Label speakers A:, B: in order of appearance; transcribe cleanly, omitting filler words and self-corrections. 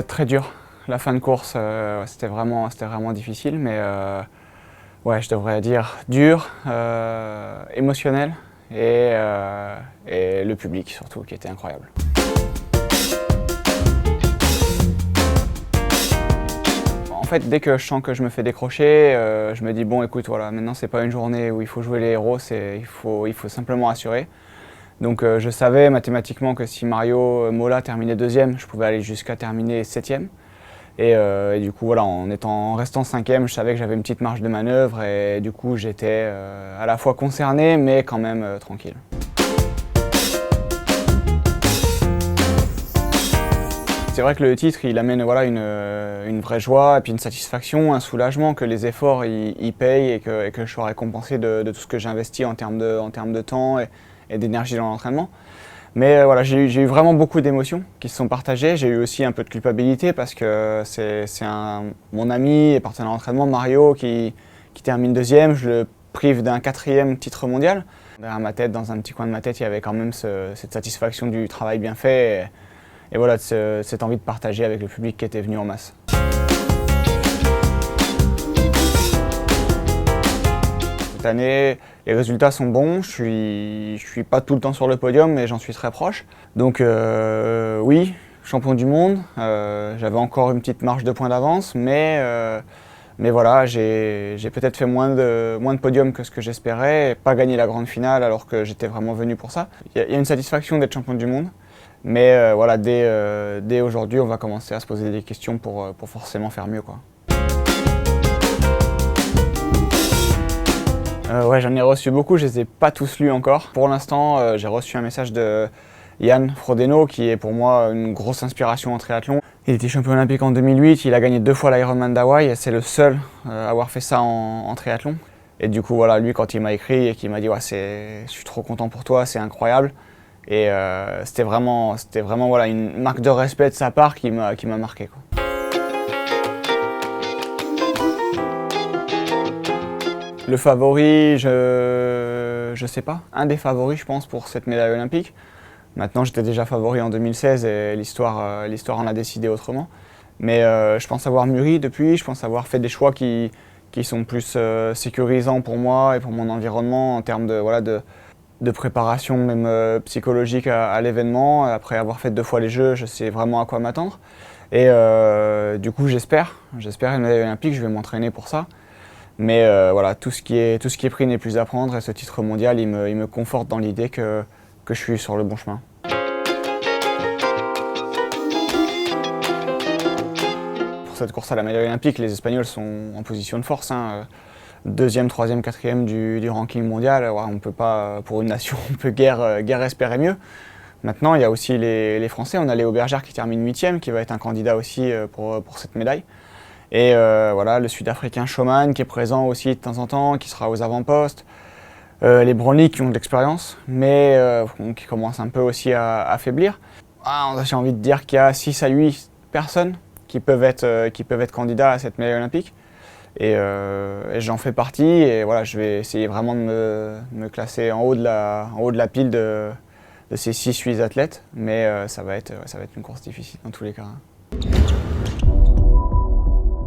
A: Très dur. La fin de course, c'était vraiment difficile, mais ouais, je devrais dire dur, émotionnel et le public surtout qui était incroyable. En fait, dès que je sens que je me fais décrocher, je me dis bon, écoute, voilà, maintenant c'est pas une journée où il faut jouer les héros, il faut simplement assurer. Donc je savais mathématiquement que si Mario Mola terminait deuxième, je pouvais aller jusqu'à terminer septième. Et du coup, voilà, en restant cinquième, je savais que j'avais une petite marge de manœuvre et du coup, j'étais à la fois concerné, mais quand même tranquille. C'est vrai que le titre, il amène voilà, une vraie joie et puis une satisfaction, un soulagement que les efforts ils payent et que je sois récompensé de tout ce que j'ai investi en termes de temps et d'énergie dans l'entraînement. Mais voilà, j'ai eu vraiment beaucoup d'émotions qui se sont partagées. J'ai eu aussi un peu de culpabilité parce que c'est mon ami et partenaire d'entraînement, Mario, qui termine deuxième. Je le prive d'un 4e titre mondial. Derrière ma tête, dans un petit coin de ma tête, il y avait quand même cette satisfaction du travail bien fait et voilà, cette envie de partager avec le public qui était venu en masse. Cette année, les résultats sont bons, je suis pas tout le temps sur le podium, mais j'en suis très proche. Donc oui, champion du monde, j'avais encore une petite marge de points d'avance, mais voilà, j'ai peut-être fait moins de podiums que ce que j'espérais, et pas gagné la grande finale alors que j'étais vraiment venu pour ça. Il y a une satisfaction d'être champion du monde, mais voilà, dès aujourd'hui, on va commencer à se poser des questions pour forcément faire mieux, quoi. Ouais, j'en ai reçu beaucoup, je les ai pas tous lus encore. Pour l'instant, j'ai reçu un message de Yann Frodeno, qui est pour moi une grosse inspiration en triathlon. Il était champion olympique en 2008, il a gagné 2 fois l'Ironman d'Hawaï et c'est le seul à avoir fait ça en triathlon. Et du coup, voilà, lui, quand il m'a écrit et qu'il m'a dit ouais, je suis trop content pour toi, c'est incroyable. Et c'était vraiment voilà, une marque de respect de sa part qui m'a marqué, quoi. Le favori, je sais pas. Un des favoris, je pense, pour cette médaille olympique. Maintenant, j'étais déjà favori en 2016 et l'histoire en a décidé autrement. Mais je pense avoir mûri depuis, je pense avoir fait des choix qui sont plus sécurisants pour moi et pour mon environnement en termes de préparation même psychologique à l'événement. Après avoir fait 2 fois les Jeux, je sais vraiment à quoi m'attendre. Et du coup, j'espère une médaille olympique, je vais m'entraîner pour ça. Mais voilà, tout ce qui est pris n'est plus à prendre et ce titre mondial, il me conforte dans l'idée que je suis sur le bon chemin. Pour cette course à la médaille olympique, les Espagnols sont en position de force, hein. 2e, 3e, 4e du ranking mondial. Ouais, on peut pas, pour une nation, on peut guère espérer mieux. Maintenant, il y a aussi les Français. On a Léo Bergère qui termine 8e, qui va être un candidat aussi pour cette médaille. Et voilà, le Sud-Africain Schoeman qui est présent aussi de temps en temps, qui sera aux avant-postes. Les Brownlee qui ont de l'expérience, mais qui commencent un peu aussi à affaiblir. J'ai envie de dire qu'il y a 6 à 8 personnes qui peuvent être candidats à cette médaille olympique. Et j'en fais partie. Et voilà, je vais essayer vraiment de me classer en haut de la pile de ces 6-8 athlètes. Mais ça va être une course difficile dans tous les cas, hein.